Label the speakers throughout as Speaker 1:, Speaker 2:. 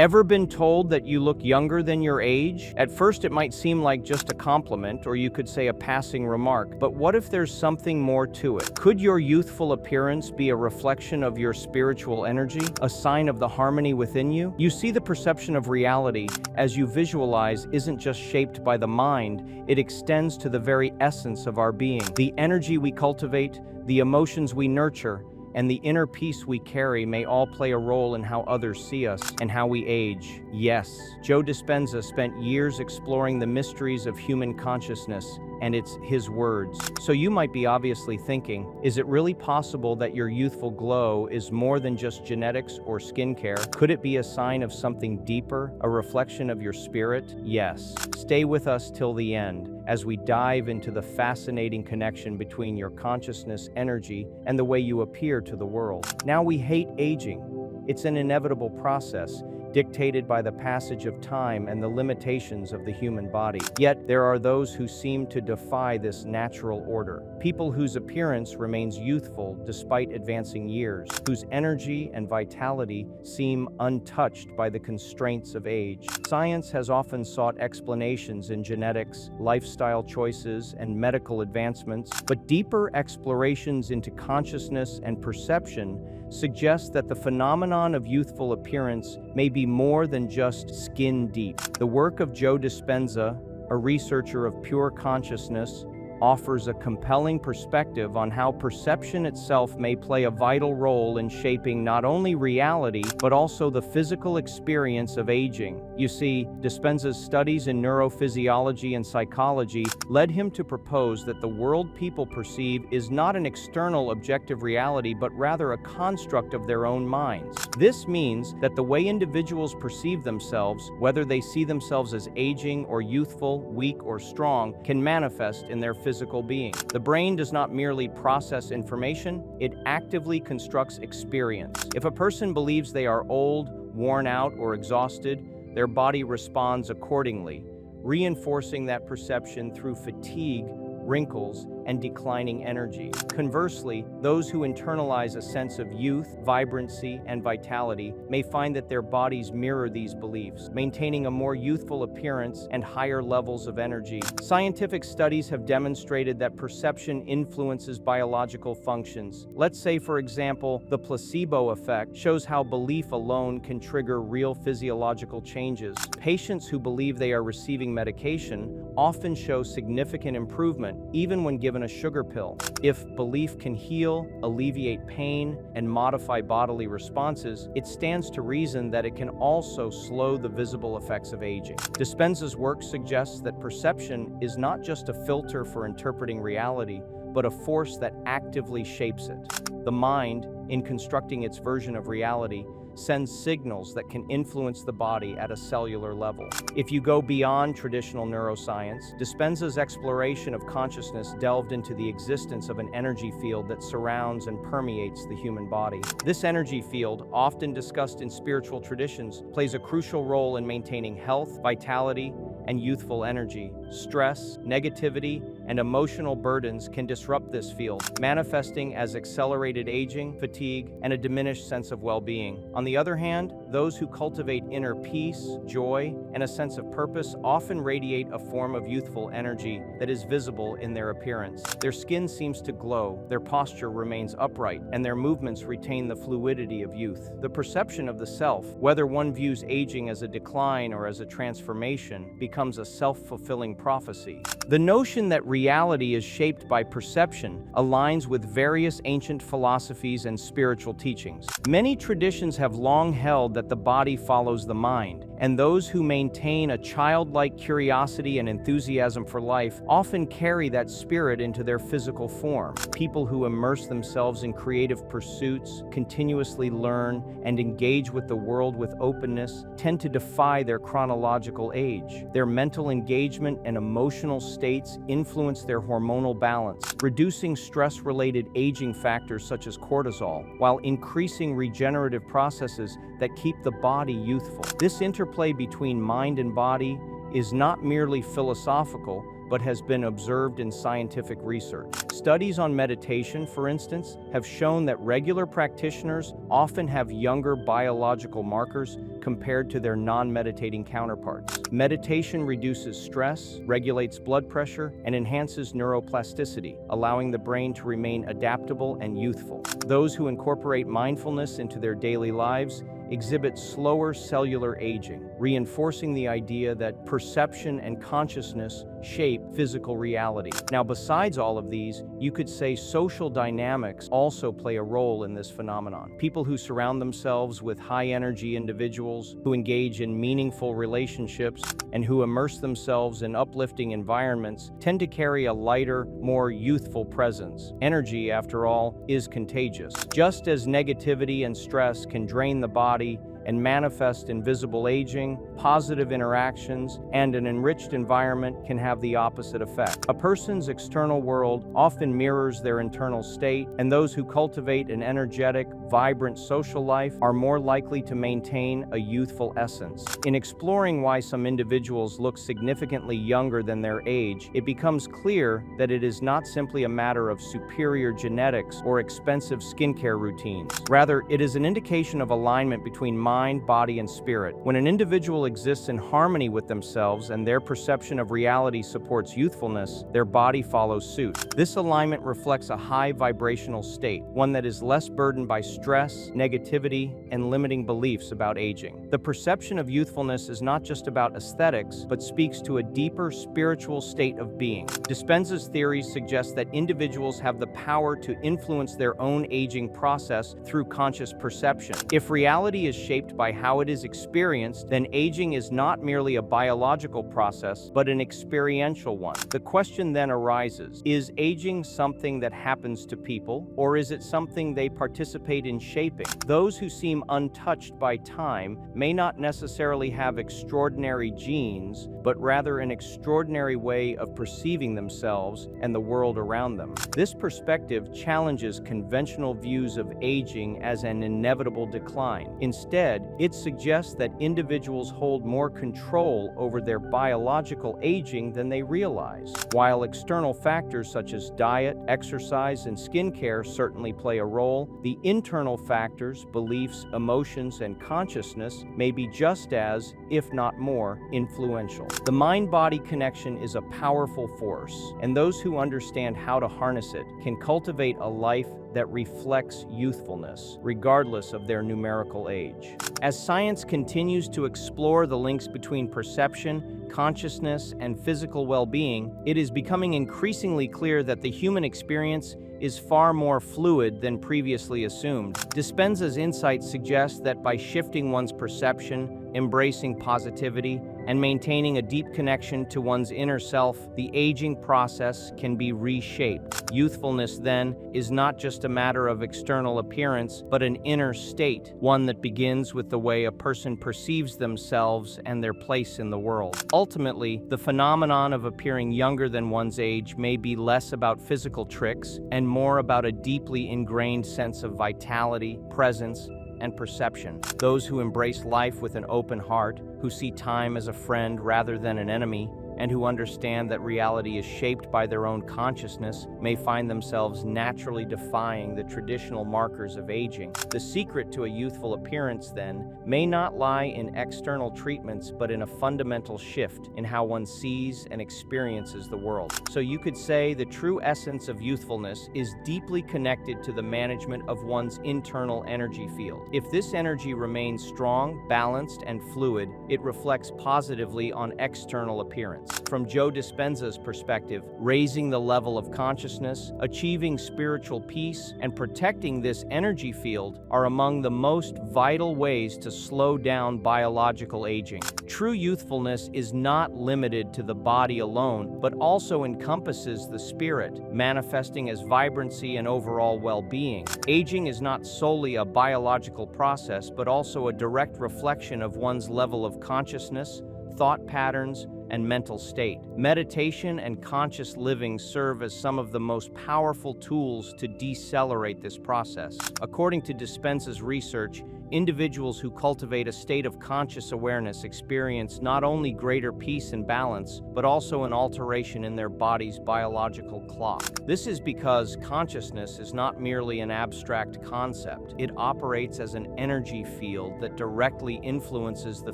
Speaker 1: Ever been told that you look younger than your age? At first, it might seem like just a compliment, or you could say a passing remark. But what if there's something more to it? Could your youthful appearance be a reflection of your spiritual energy, a sign of the harmony within you? You see, the perception of reality, as you visualize, isn't just shaped by the mind, it extends to the very essence of our being. The energy we cultivate, the emotions we nurture, and the inner peace we carry may all play a role in how others see us and how we age. Yes, Joe Dispenza spent years exploring the mysteries of human consciousness, and it's his words. So you might be obviously thinking, is it really possible that your youthful glow is more than just genetics or skincare? Could it be a sign of something deeper, a reflection of your spirit? Yes. Stay with us till the end as we dive into the fascinating connection between your consciousness, energy, and the way you appear to the world. Now, we hate aging. It's an inevitable process, dictated by the passage of time and the limitations of the human body. Yet, there are those who seem to defy this natural order. People whose appearance remains youthful despite advancing years, whose energy and vitality seem untouched by the constraints of age. Science has often sought explanations in genetics, lifestyle choices, and medical advancements, but deeper explorations into consciousness and perception suggest that the phenomenon of youthful appearance may be more than just skin deep. The work of Joe Dispenza, a researcher of pure consciousness, offers a compelling perspective on how perception itself may play a vital role in shaping not only reality, but also the physical experience of aging. You see, Dispenza's studies in neurophysiology and psychology led him to propose that the world people perceive is not an external objective reality, but rather a construct of their own minds. This means that the way individuals perceive themselves, whether they see themselves as aging or youthful, weak or strong, can manifest in their physical being. The brain does not merely process information, it actively constructs experience. If a person believes they are old, worn out, or exhausted, their body responds accordingly, reinforcing that perception through fatigue, wrinkles, and declining energy. Conversely, those who internalize a sense of youth, vibrancy, and vitality may find that their bodies mirror these beliefs, maintaining a more youthful appearance and higher levels of energy. Scientific studies have demonstrated that perception influences biological functions. Let's say, for example, the placebo effect shows how belief alone can trigger real physiological changes. Patients who believe they are receiving medication often show significant improvement, even when given a sugar pill. If belief can heal, alleviate pain, and modify bodily responses, it stands to reason that it can also slow the visible effects of aging. Dispenza's work suggests that perception is not just a filter for interpreting reality, but a force that actively shapes it. The mind, in constructing its version of reality, sends signals that can influence the body at a cellular level. If you go beyond traditional neuroscience, Dispenza's exploration of consciousness delved into the existence of an energy field that surrounds and permeates the human body. This energy field, often discussed in spiritual traditions, plays a crucial role in maintaining health, vitality, and youthful energy. Stress, negativity, and emotional burdens can disrupt this field, manifesting as accelerated aging, fatigue, and a diminished sense of well-being. On the other hand, those who cultivate inner peace, joy, and a sense of purpose often radiate a form of youthful energy that is visible in their appearance. Their skin seems to glow, their posture remains upright, and their movements retain the fluidity of youth. The perception of the self, whether one views aging as a decline or as a transformation, becomes a self-fulfilling prophecy. The notion that reality is shaped by perception aligns with various ancient philosophies and spiritual teachings. Many traditions have long held that the body follows the mind, and those who maintain a childlike curiosity and enthusiasm for life often carry that spirit into their physical form. People who immerse themselves in creative pursuits, continuously learn, and engage with the world with openness tend to defy their chronological age. Their mental engagement and emotional states influence their hormonal balance, reducing stress-related aging factors such as cortisol, while increasing regenerative processes that keep the body youthful. This interplay between mind and body is not merely philosophical, but has been observed in scientific research. Studies on meditation, for instance, have shown that regular practitioners often have younger biological markers compared to their non-meditating counterparts. Meditation reduces stress, regulates blood pressure, and enhances neuroplasticity, allowing the brain to remain adaptable and youthful. Those who incorporate mindfulness into their daily lives exhibit slower cellular aging, reinforcing the idea that perception and consciousness shape physical reality. Now, besides all of these, you could say social dynamics also play a role in this phenomenon. People who surround themselves with high-energy individuals, who engage in meaningful relationships, and who immerse themselves in uplifting environments tend to carry a lighter, more youthful presence. Energy, after all, is contagious. Just as negativity and stress can drain the body and manifest in visible aging, positive interactions, and an enriched environment can have the opposite effect. A person's external world often mirrors their internal state, and those who cultivate an energetic, vibrant social life are more likely to maintain a youthful essence. In exploring why some individuals look significantly younger than their age, it becomes clear that it is not simply a matter of superior genetics or expensive skincare routines. Rather, it is an indication of alignment between mind, body, and spirit. When an individual exists in harmony with themselves and their perception of reality supports youthfulness, their body follows suit. This alignment reflects a high vibrational state, one that is less burdened by stress, negativity, and limiting beliefs about aging. The perception of youthfulness is not just about aesthetics, but speaks to a deeper spiritual state of being. Dispenza's theories suggest that individuals have the power to influence their own aging process through conscious perception. If reality is shaped by how it is experienced, then aging is not merely a biological process, but an experiential one. The question then arises, is aging something that happens to people, or is it something they participate in shaping? Those who seem untouched by time may not necessarily have extraordinary genes, but rather an extraordinary way of perceiving themselves and the world around them. This perspective challenges conventional views of aging as an inevitable decline. Instead, it suggests that individuals hold more control over their biological aging than they realize. While external factors such as diet, exercise, and skincare certainly play a role, the internal factors, beliefs, emotions, and consciousness may be just as, if not more, influential. The mind-body connection is a powerful force, and those who understand how to harness it can cultivate a life that reflects youthfulness, regardless of their numerical age. As science continues to explore the links between perception, consciousness, and physical well-being, it is becoming increasingly clear that the human experience is far more fluid than previously assumed. Dispenza's insights suggest that by shifting one's perception, embracing positivity, and maintaining a deep connection to one's inner self, the aging process can be reshaped. Youthfulness, then, is not just a matter of external appearance, but an inner state, one that begins with the way a person perceives themselves and their place in the world. Ultimately, the phenomenon of appearing younger than one's age may be less about physical tricks and more about a deeply ingrained sense of vitality, presence, and perception. Those who embrace life with an open heart, who see time as a friend rather than an enemy, and who understand that reality is shaped by their own consciousness may find themselves naturally defying the traditional markers of aging. The secret to a youthful appearance, then, may not lie in external treatments, but in a fundamental shift in how one sees and experiences the world. So you could say the true essence of youthfulness is deeply connected to the management of one's internal energy field. If this energy remains strong, balanced, and fluid, it reflects positively on external appearance. From Joe Dispenza's perspective, raising the level of consciousness, achieving spiritual peace, and protecting this energy field are among the most vital ways to slow down biological aging. True youthfulness is not limited to the body alone, but also encompasses the spirit, manifesting as vibrancy and overall well-being. Aging is not solely a biological process, but also a direct reflection of one's level of consciousness, thought patterns, and mental state. Meditation and conscious living serve as some of the most powerful tools to decelerate this process. According to Dispenza's research, individuals who cultivate a state of conscious awareness experience not only greater peace and balance, but also an alteration in their body's biological clock. This is because consciousness is not merely an abstract concept. It operates as an energy field that directly influences the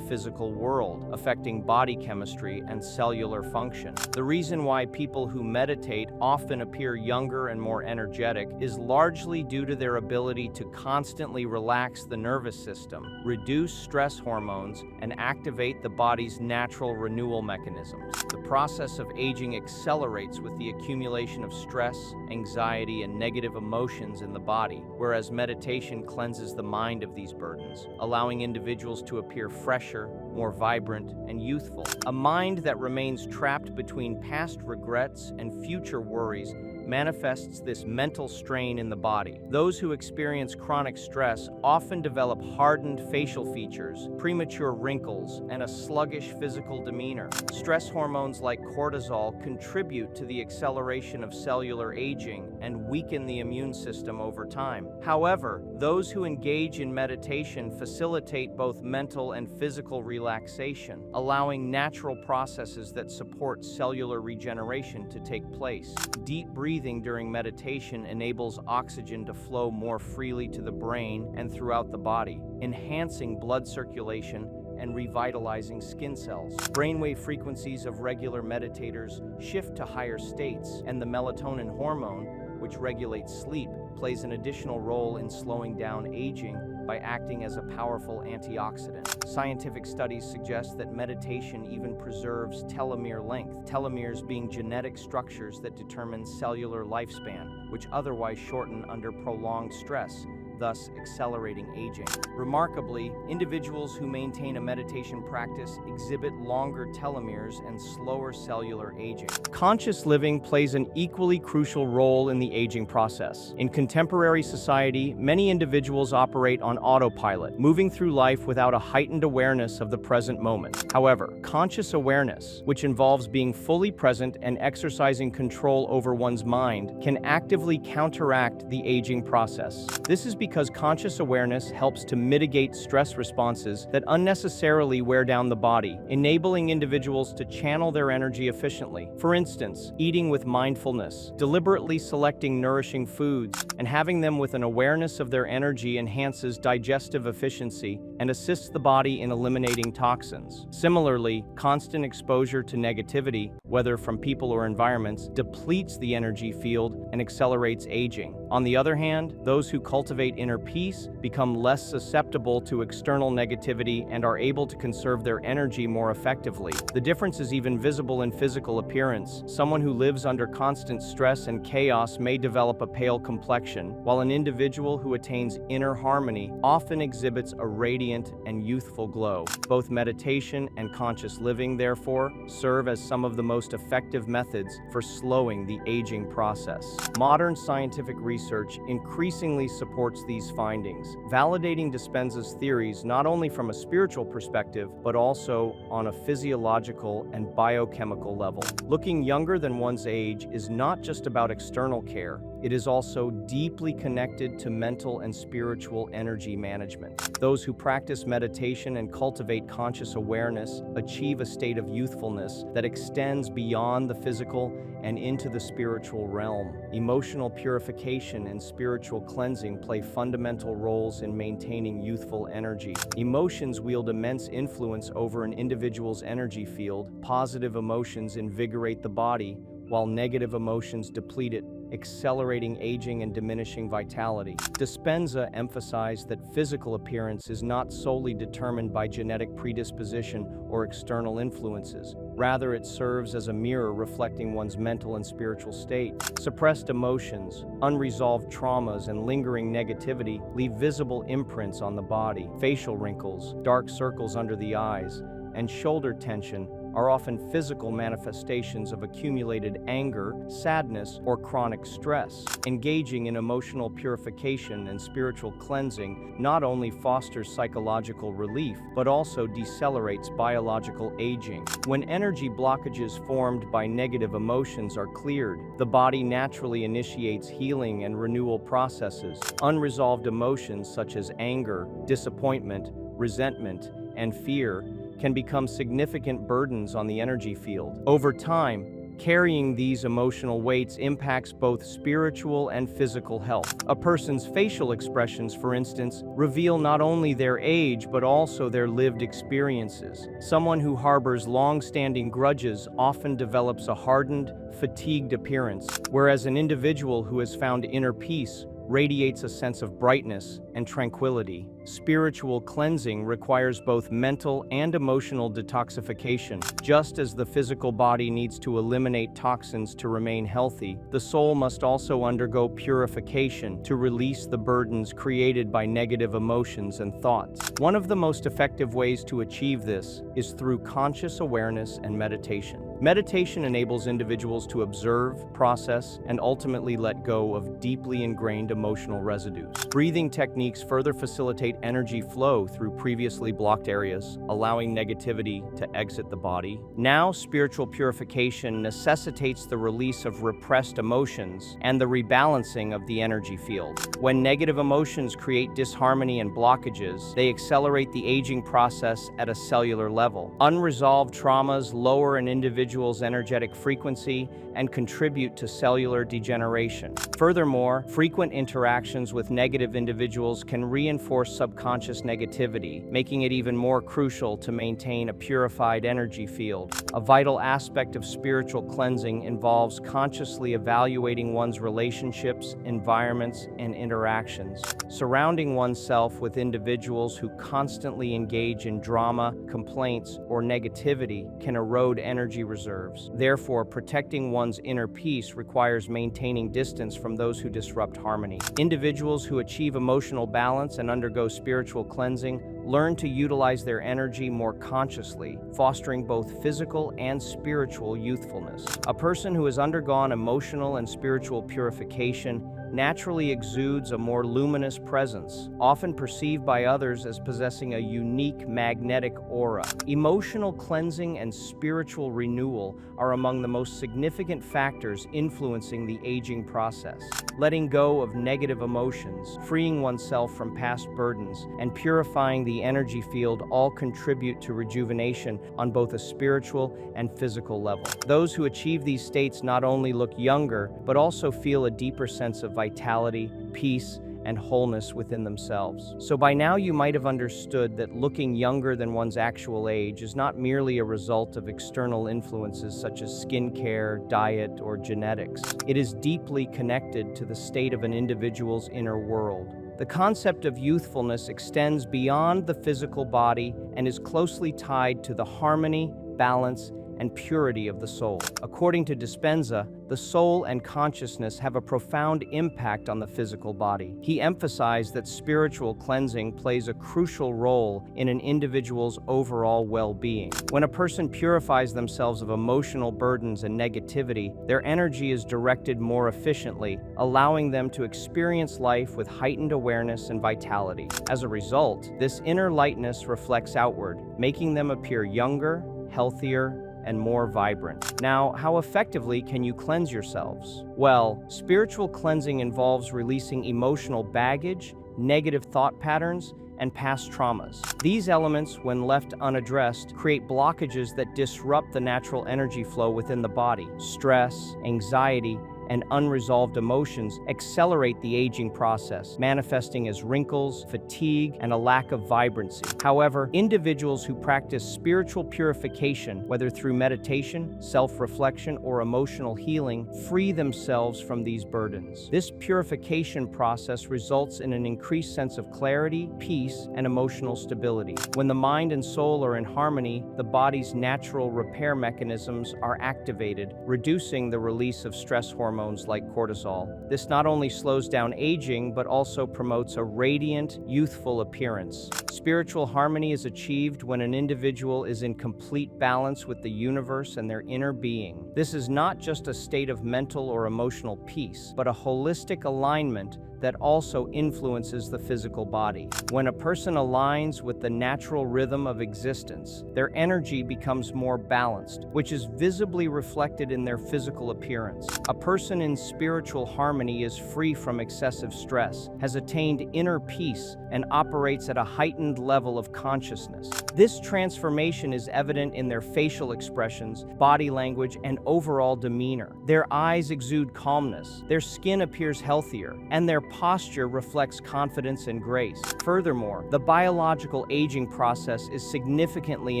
Speaker 1: physical world, affecting body chemistry and cellular function. The reason why people who meditate often appear younger and more energetic is largely due to their ability to constantly relax the nervous system, reduce stress hormones, and activate the body's natural renewal mechanisms. The process of aging accelerates with the accumulation of stress, anxiety, and negative emotions in the body, whereas meditation cleanses the mind of these burdens, allowing individuals to appear fresher, more vibrant, and youthful. A mind that remains trapped between past regrets and future worries manifests this mental strain in the body. Those who experience chronic stress often develop hardened facial features, premature wrinkles, and a sluggish physical demeanor. Stress hormones like cortisol contribute to the acceleration of cellular aging and weaken the immune system over time. However, those who engage in meditation facilitate both mental and physical relaxation, allowing natural processes that support cellular regeneration to take place. Deep breathing during meditation enables oxygen to flow more freely to the brain and throughout the body, enhancing blood circulation and revitalizing skin cells. Brainwave frequencies of regular meditators shift to higher states, and the melatonin hormone, which regulates sleep, plays an additional role in slowing down aging by acting as a powerful antioxidant. Scientific studies suggest that meditation even preserves telomere length, telomeres being genetic structures that determine cellular lifespan, which otherwise shorten under prolonged stress, thus accelerating aging. Remarkably, individuals who maintain a meditation practice exhibit longer telomeres and slower cellular aging. Conscious living plays an equally crucial role in the aging process. In contemporary society, many individuals operate on autopilot, moving through life without a heightened awareness of the present moment. However, conscious awareness, which involves being fully present and exercising control over one's mind, can actively counteract the aging process. This is because conscious awareness helps to mitigate stress responses that unnecessarily wear down the body, enabling individuals to channel their energy efficiently. For instance, eating with mindfulness, deliberately selecting nourishing foods, and having them with an awareness of their energy enhances digestive efficiency and assists the body in eliminating toxins. Similarly, constant exposure to negativity, whether from people or environments, depletes the energy field and accelerates aging. On the other hand, those who cultivate inner peace become less susceptible to external negativity and are able to conserve their energy more effectively. The difference is even visible in physical appearance. Someone who lives under constant stress and chaos may develop a pale complexion, while an individual who attains inner harmony often exhibits a radiant and youthful glow. Both meditation and conscious living, therefore, serve as some of the most effective methods for slowing the aging process. Modern scientific research increasingly supports these findings, validating Dispenza's theories not only from a spiritual perspective, but also on a physiological and biochemical level. Looking younger than one's age is not just about external care. It is also deeply connected to mental and spiritual energy management. Those who practice meditation and cultivate conscious awareness achieve a state of youthfulness that extends beyond the physical and into the spiritual realm. Emotional purification and spiritual cleansing play fundamental roles in maintaining youthful energy. Emotions wield immense influence over an individual's energy field. Positive emotions invigorate the body, while negative emotions deplete it, accelerating aging and diminishing vitality. Dispenza emphasized that physical appearance is not solely determined by genetic predisposition or external influences. Rather, it serves as a mirror reflecting one's mental and spiritual state. Suppressed emotions, unresolved traumas, and lingering negativity leave visible imprints on the body. Facial wrinkles, dark circles under the eyes, and shoulder tension are often physical manifestations of accumulated anger, sadness, or chronic stress. Engaging in emotional purification and spiritual cleansing not only fosters psychological relief, but also decelerates biological aging. When energy blockages formed by negative emotions are cleared, the body naturally initiates healing and renewal processes. Unresolved emotions such as anger, disappointment, resentment, and fear can become significant burdens on the energy field. Over time, carrying these emotional weights impacts both spiritual and physical health. A person's facial expressions, for instance, reveal not only their age but also their lived experiences. Someone who harbors long-standing grudges often develops a hardened, fatigued appearance, whereas an individual who has found inner peace radiates a sense of brightness and tranquility. Spiritual cleansing requires both mental and emotional detoxification. Just as the physical body needs to eliminate toxins to remain healthy, the soul must also undergo purification to release the burdens created by negative emotions and thoughts. One of the most effective ways to achieve this is through conscious awareness and meditation. Meditation enables individuals to observe, process, and ultimately let go of deeply ingrained emotional residues. Breathing techniques further facilitate energy flow through previously blocked areas, allowing negativity to exit the body. Now, spiritual purification necessitates the release of repressed emotions and the rebalancing of the energy field. When negative emotions create disharmony and blockages, they accelerate the aging process at a cellular level. Unresolved traumas lower an individual's energetic frequency and contribute to cellular degeneration. Furthermore, frequent interactions with negative individuals can reinforce subconscious negativity, making it even more crucial to maintain a purified energy field. A vital aspect of spiritual cleansing involves consciously evaluating one's relationships, environments, and interactions. Surrounding oneself with individuals who constantly engage in drama, complaints, or negativity can erode energy reserves. Therefore, protecting one's inner peace requires maintaining distance from those who disrupt harmony. Individuals who achieve emotional balance and undergo spiritual cleansing learn to utilize their energy more consciously, fostering both physical and spiritual youthfulness. A person who has undergone emotional and spiritual purification naturally exudes a more luminous presence, often perceived by others as possessing a unique magnetic aura. Emotional cleansing and spiritual renewal are among the most significant factors influencing the aging process. Letting go of negative emotions, freeing oneself from past burdens, and purifying the energy field all contribute to rejuvenation on both a spiritual and physical level. Those who achieve these states not only look younger, but also feel a deeper sense of vitality, peace, and wholeness within themselves. So by now you might have understood that looking younger than one's actual age is not merely a result of external influences such as skincare, diet, or genetics. It is deeply connected to the state of an individual's inner world. The concept of youthfulness extends beyond the physical body and is closely tied to the harmony, balance, and purity of the soul. According to Dispenza, the soul and consciousness have a profound impact on the physical body. He emphasized that spiritual cleansing plays a crucial role in an individual's overall well-being. When a person purifies themselves of emotional burdens and negativity, their energy is directed more efficiently, allowing them to experience life with heightened awareness and vitality. As a result, this inner lightness reflects outward, making them appear younger, healthier, and more vibrant. Now, how effectively can you cleanse yourselves? Well, spiritual cleansing involves releasing emotional baggage, negative thought patterns, and past traumas. These elements, when left unaddressed, create blockages that disrupt the natural energy flow within the body. Stress, anxiety, and unresolved emotions accelerate the aging process, manifesting as wrinkles, fatigue, and a lack of vibrancy. However, individuals who practice spiritual purification, whether through meditation, self-reflection, or emotional healing, free themselves from these burdens. This purification process results in an increased sense of clarity, peace, and emotional stability. When the mind and soul are in harmony, the body's natural repair mechanisms are activated, reducing the release of stress hormones hormones like cortisol. This not only slows down aging, but also promotes a radiant, youthful appearance. Spiritual harmony is achieved when an individual is in complete balance with the universe and their inner being. This is not just a state of mental or emotional peace, but a holistic alignment that also influences the physical body. When a person aligns with the natural rhythm of existence, their energy becomes more balanced, which is visibly reflected in their physical appearance. A person in spiritual harmony is free from excessive stress, has attained inner peace, and operates at a heightened level of consciousness. This transformation is evident in their facial expressions, body language, and overall demeanor. Their eyes exude calmness, their skin appears healthier, and their posture reflects confidence and grace. Furthermore, the biological aging process is significantly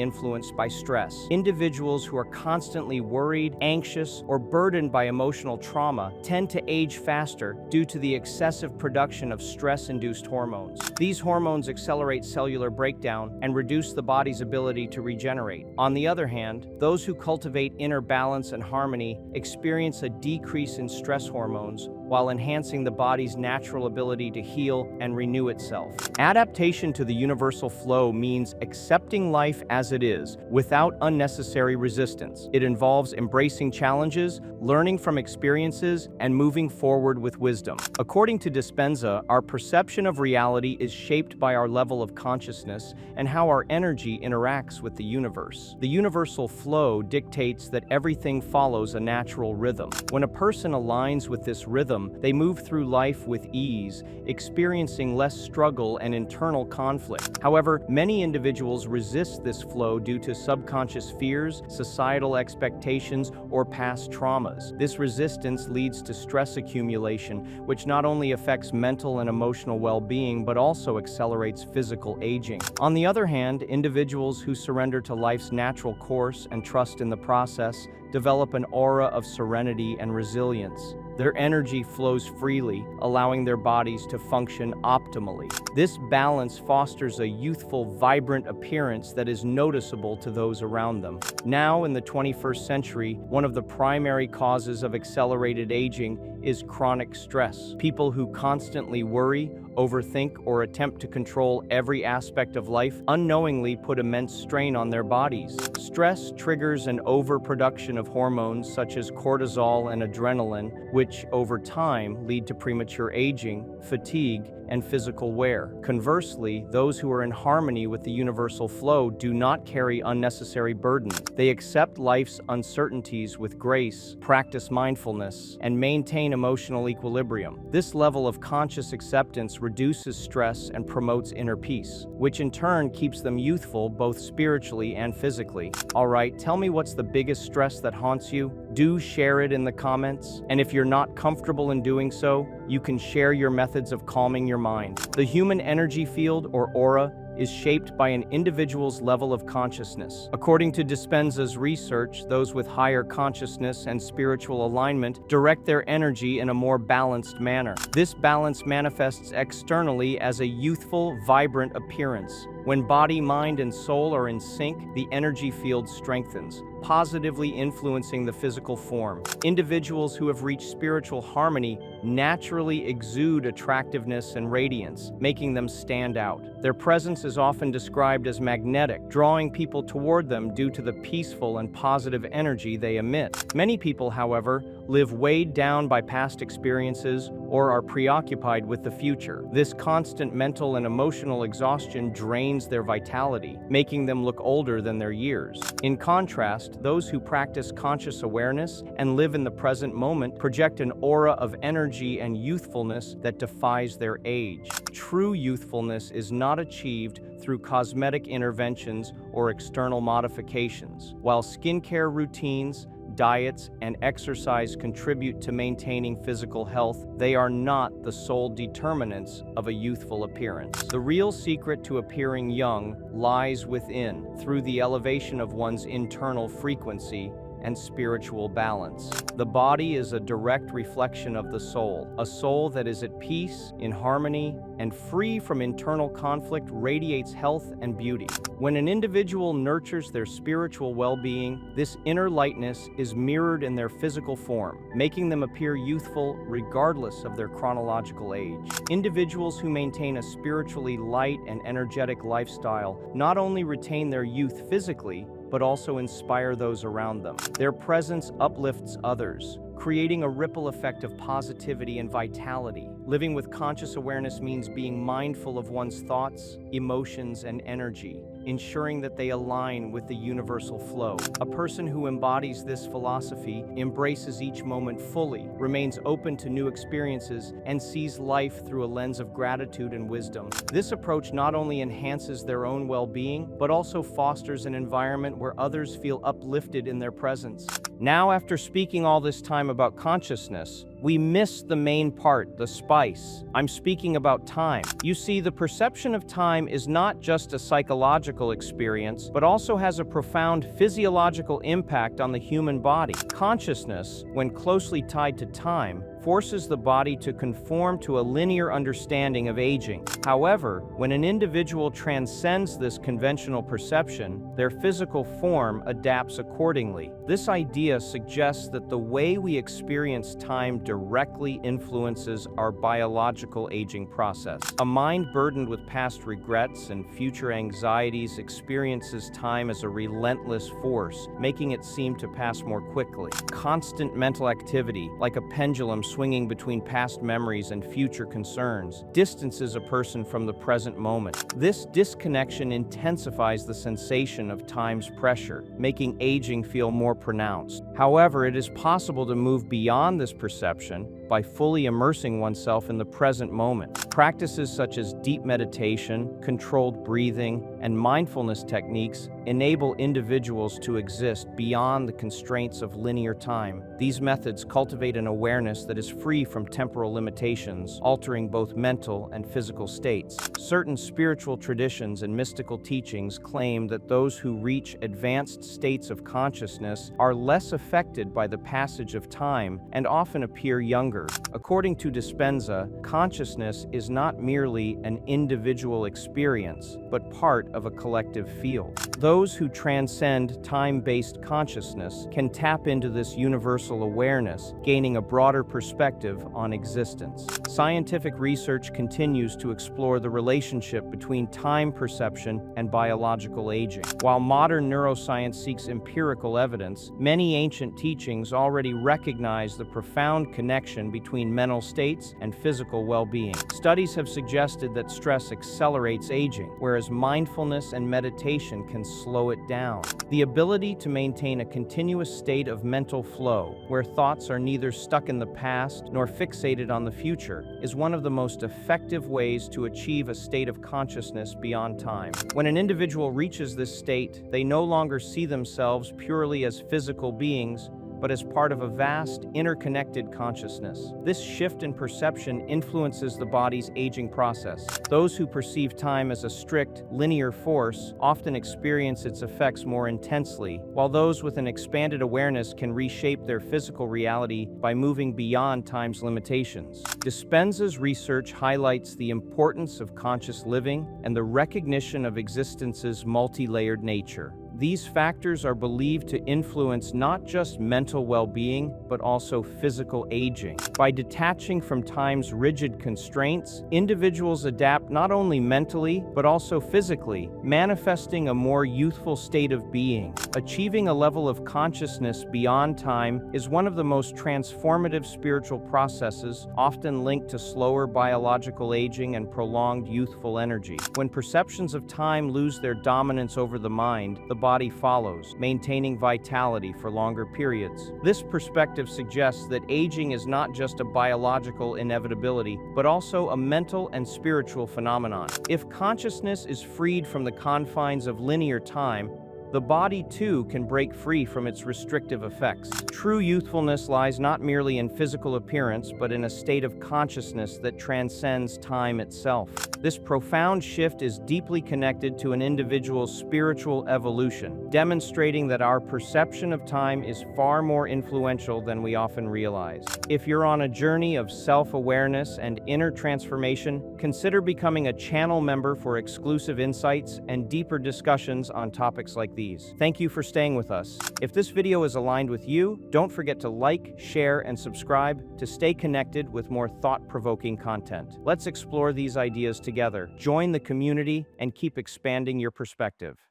Speaker 1: influenced by stress. Individuals who are constantly worried, anxious, or burdened by emotional trauma tend to age faster due to the excessive production of stress-induced hormones. These hormones accelerate cellular breakdown and reduce the body's ability to regenerate. On the other hand, those who cultivate inner balance and harmony experience a decrease in stress hormones while enhancing the body's natural ability to heal and renew itself. Adaptation to the universal flow means accepting life as it is, without unnecessary resistance. It involves embracing challenges, learning from experiences, and moving forward with wisdom. According to Dispenza, our perception of reality is shaped by our level of consciousness and how our energy interacts with the universe. The universal flow dictates that everything follows a natural rhythm. When a person aligns with this rhythm, they move through life with ease, experiencing less struggle and internal conflict. However, many individuals resist this flow due to subconscious fears, societal expectations, or past traumas. This resistance leads to stress accumulation, which not only affects mental and emotional well-being, but also accelerates physical aging. On the other hand, individuals who surrender to life's natural course and trust in the process develop an aura of serenity and resilience. Their energy flows freely, allowing their bodies to function optimally. This balance fosters a youthful, vibrant appearance that is noticeable to those around them. Now, in the 21st century, one of the primary causes of accelerated aging is chronic stress. People who constantly worry, overthink, or attempt to control every aspect of life unknowingly put immense strain on their bodies. Stress triggers an overproduction of hormones such as cortisol and adrenaline, which over time lead to premature aging, fatigue, and physical wear. Conversely, those who are in harmony with the universal flow do not carry unnecessary burden. They accept life's uncertainties with grace, practice mindfulness, and maintain emotional equilibrium. This level of conscious acceptance reduces stress and promotes inner peace, which in turn keeps them youthful both spiritually and physically. Alright, tell me what's the biggest stress that haunts you? Do share it in the comments. And if you're not comfortable in doing so, you can share your methods of calming your mind. The human energy field, or aura, is shaped by an individual's level of consciousness. According to Dispenza's research, those with higher consciousness and spiritual alignment direct their energy in a more balanced manner. This balance manifests externally as a youthful, vibrant appearance. When body, mind, and soul are in sync, the energy field strengthens, positively influencing the physical form. Individuals who have reached spiritual harmony naturally exude attractiveness and radiance, making them stand out. Their presence is often described as magnetic, drawing people toward them due to the peaceful and positive energy they emit. Many people, however, live weighed down by past experiences or are preoccupied with the future. This constant mental and emotional exhaustion drains their vitality, making them look older than their years. In contrast, those who practice conscious awareness and live in the present moment project an aura of energy and youthfulness that defies their age. True youthfulness is not achieved through cosmetic interventions or external modifications. While skincare routines, diets, and exercise contribute to maintaining physical health, they are not the sole determinants of a youthful appearance. The real secret to appearing young lies within, through the elevation of one's internal frequency and spiritual balance. The body is a direct reflection of the soul. A soul that is at peace, in harmony, and free from internal conflict radiates health and beauty. When an individual nurtures their spiritual well-being, this inner lightness is mirrored in their physical form, making them appear youthful regardless of their chronological age. Individuals who maintain a spiritually light and energetic lifestyle not only retain their youth physically, but also inspire those around them. Their presence uplifts others, creating a ripple effect of positivity and vitality. Living with conscious awareness means being mindful of one's thoughts, emotions, and energy, ensuring that they align with the universal flow. A person who embodies this philosophy embraces each moment fully, remains open to new experiences, and sees life through a lens of gratitude and wisdom. This approach not only enhances their own well-being, but also fosters an environment where others feel uplifted in their presence. Now, after speaking all this time about consciousness, we miss the main part, the spice. I'm speaking about time. You see, the perception of time is not just a psychological experience, but also has a profound physiological impact on the human body. Consciousness, when closely tied to time, forces the body to conform to a linear understanding of aging. However, when an individual transcends this conventional perception, their physical form adapts accordingly. This idea suggests that the way we experience time directly influences our biological aging process. A mind burdened with past regrets and future anxieties experiences time as a relentless force, making it seem to pass more quickly. Constant mental activity, like a pendulum swinging between past memories and future concerns, distances a person from the present moment. This disconnection intensifies the sensation of time's pressure, making aging feel more pronounced. However, it is possible to move beyond this perception by fully immersing oneself in the present moment. Practices such as deep meditation, controlled breathing, and mindfulness techniques enable individuals to exist beyond the constraints of linear time. These methods cultivate an awareness that is free from temporal limitations, altering both mental and physical states. Certain spiritual traditions and mystical teachings claim that those who reach advanced states of consciousness are less affected by the passage of time and often appear younger. According to Dispenza, consciousness is not merely an individual experience, but part of a collective field. Those who transcend time-based consciousness can tap into this universal awareness, gaining a broader perspective on existence. Scientific research continues to explore the relationship between time perception and biological aging. While modern neuroscience seeks empirical evidence, many ancient teachings already recognize the profound connection between mental states and physical well-being. Studies have suggested that stress accelerates aging, whereas mindfulness and meditation can slow it down. The ability to maintain a continuous state of mental flow, where thoughts are neither stuck in the past nor fixated on the future, is one of the most effective ways to achieve a state of consciousness beyond time. When an individual reaches this state, they no longer see themselves purely as physical beings, but as part of a vast, interconnected consciousness. This shift in perception influences the body's aging process. Those who perceive time as a strict, linear force often experience its effects more intensely, while those with an expanded awareness can reshape their physical reality by moving beyond time's limitations. Dispenza's research highlights the importance of conscious living and the recognition of existence's multi-layered nature. These factors are believed to influence not just mental well-being, but also physical aging. By detaching from time's rigid constraints, individuals adapt not only mentally, but also physically, manifesting a more youthful state of being. Achieving a level of consciousness beyond time is one of the most transformative spiritual processes, often linked to slower biological aging and prolonged youthful energy. When perceptions of time lose their dominance over the mind, the body follows, maintaining vitality for longer periods. This perspective suggests that aging is not just a biological inevitability, but also a mental and spiritual phenomenon. If consciousness is freed from the confines of linear time, the body too can break free from its restrictive effects. True youthfulness lies not merely in physical appearance, but in a state of consciousness that transcends time itself. This profound shift is deeply connected to an individual's spiritual evolution, demonstrating that our perception of time is far more influential than we often realize. If you're on a journey of self-awareness and inner transformation, consider becoming a channel member for exclusive insights and deeper discussions on topics like these. Thank you for staying with us. If this video is aligned with you, don't forget to like, share, and subscribe to stay connected with more thought-provoking content. Let's explore these ideas together. Join the community and keep expanding your perspective.